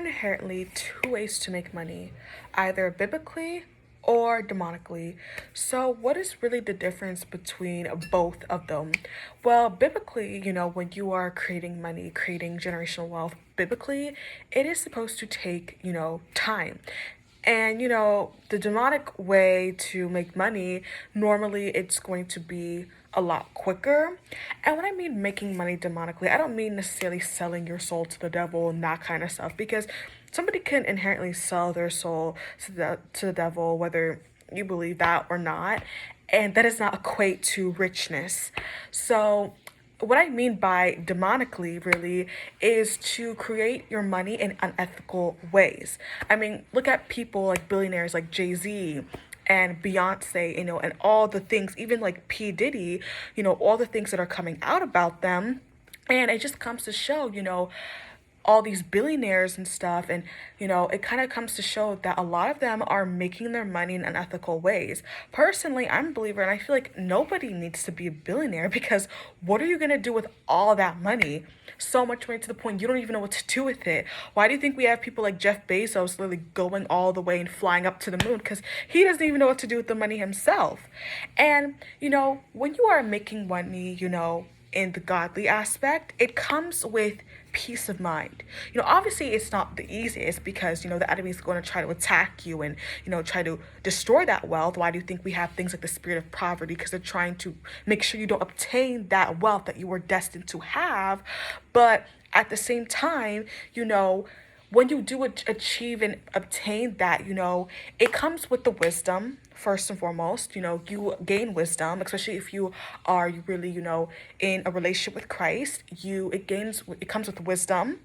inherently two ways to make money, either biblically or demonically. So, what is really the difference between both of them? Well, biblically, when you are creating money, creating generational wealth, biblically, it is supposed to take, time. And the demonic way to make money, normally it's going to be a lot quicker. And when I mean making money demonically, I don't mean necessarily selling your soul to the devil and that kind of stuff, because somebody can inherently sell their soul to the devil, whether you believe that or not, and that does not equate to richness. So what I mean by demonically really is to create your money in unethical ways. I mean, look at people like billionaires like Jay-Z and Beyonce, and all the things, even like P. Diddy, all the things that are coming out about them. And it just comes to show, all these billionaires and stuff, and it kind of comes to show that a lot of them are making their money in unethical ways. Personally, I'm a believer, and I feel like nobody needs to be a billionaire, because what are you going to do with all that money? So much money to the point you don't even know what to do with it. Why do you think we have people like Jeff Bezos literally going all the way and flying up to the moon? Because he doesn't even know what to do with the money himself. And when you are making money, in the godly aspect, it comes with peace of mind. Obviously it's not the easiest, because the enemy is going to try to attack you and try to destroy that wealth. Why do you think we have things like the spirit of poverty? Because they're trying to make sure you don't obtain that wealth that you were destined to have. But at the same time, when you do achieve and obtain that, it comes with the wisdom. First and foremost, you gain wisdom, especially if you are really, in a relationship with Christ. It comes with wisdom,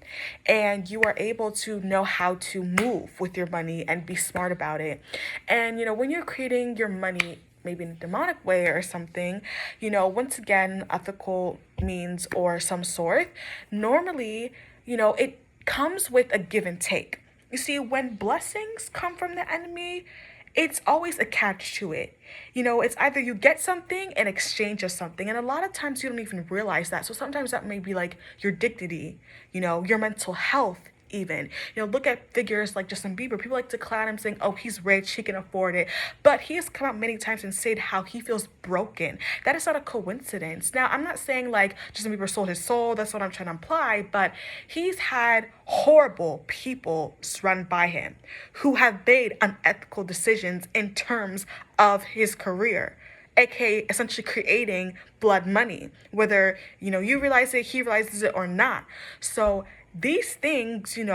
and you are able to know how to move with your money and be smart about it. And when you're creating your money, maybe in a demonic way or something, once again, ethical means or some sort, normally, it comes with a give and take. You see, when blessings come from the enemy, it's always a catch to it. It's either you get something in exchange of something. And a lot of times you don't even realize that. So sometimes that may be like your dignity, your mental health, even. Look at figures like Justin Bieber. People like to clown him, saying, oh, he's rich, he can afford it. But he has come out many times and said how he feels broken. That is not a coincidence. Now, I'm not saying like Justin Bieber sold his soul. That's what I'm trying to imply. But he's had horrible people run by him who have made unethical decisions in terms of his career, aka essentially creating blood money, whether you realize it, he realizes it or not. So these things, it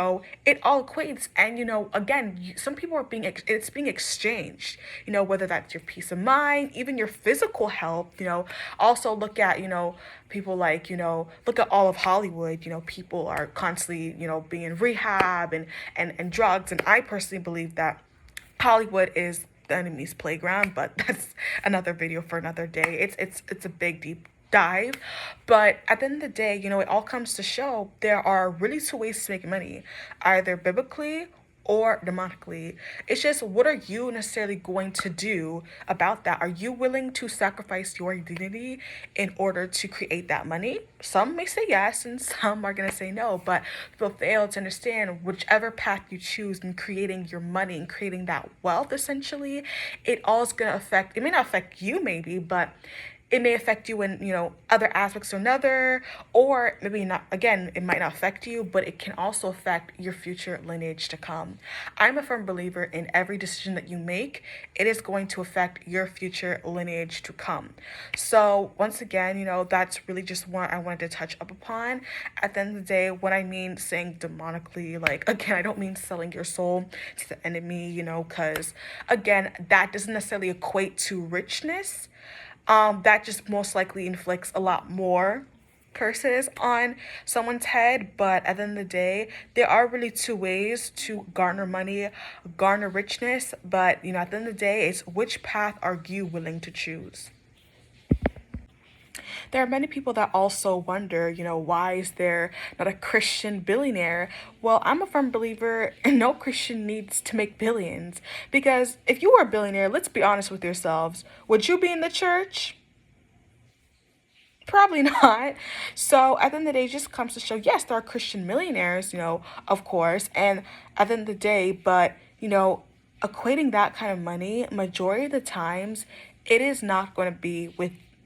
all equates. And again, some people are it's being exchanged, whether that's your peace of mind, even your physical health. Also look at people like look at all of Hollywood. People are constantly being in rehab and drugs. And I personally believe that Hollywood is the enemy's playground, but that's another video for another day. It's a big deep dive. But at the end of the day, it all comes to show there are really two ways to make money, either biblically or demonically. It's just, what are you necessarily going to do about that? Are you willing to sacrifice your dignity in order to create that money? Some may say yes, and some are going to say no, but people fail to understand whichever path you choose in creating your money and creating that wealth, essentially, it all is going to affect, it may not affect you maybe, but it may affect you in, other aspects or another, or maybe not. Again, it might not affect you, but it can also affect your future lineage to come. I'm a firm believer in every decision that you make, it is going to affect your future lineage to come. So once again, that's really just what I wanted to touch up upon. At the end of the day, when I mean saying demonically, like, again, I don't mean selling your soul to the enemy, because again, that doesn't necessarily equate to richness. That just most likely inflicts a lot more curses on someone's head. But at the end of the day, there are really two ways to garner money, garner richness. But at the end of the day, it's which path are you willing to choose? There are many people that also wonder, why is there not a Christian billionaire? Well, I'm a firm believer no Christian needs to make billions. Because if you were a billionaire, let's be honest with yourselves, would you be in the church? Probably not. So at the end of the day, it just comes to show, yes, there are Christian millionaires, of course, and at the end of the day, but, equating that kind of money, majority of the times, it is not going to be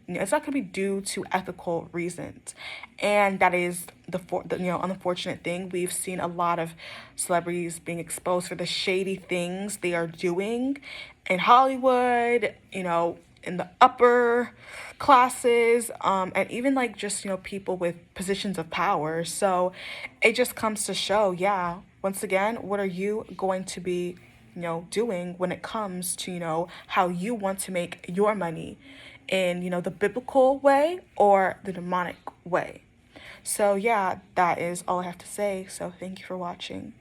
it's not going to be due to ethical reasons. And that is the unfortunate thing. We've seen a lot of celebrities being exposed for the shady things they are doing in Hollywood, in the upper classes, and even like just, people with positions of power. So it just comes to show, yeah, once again, what are you going to be, doing when it comes to, how you want to make your money in, the biblical way or the demonic way. So yeah, that is all I have to say. So thank you for watching.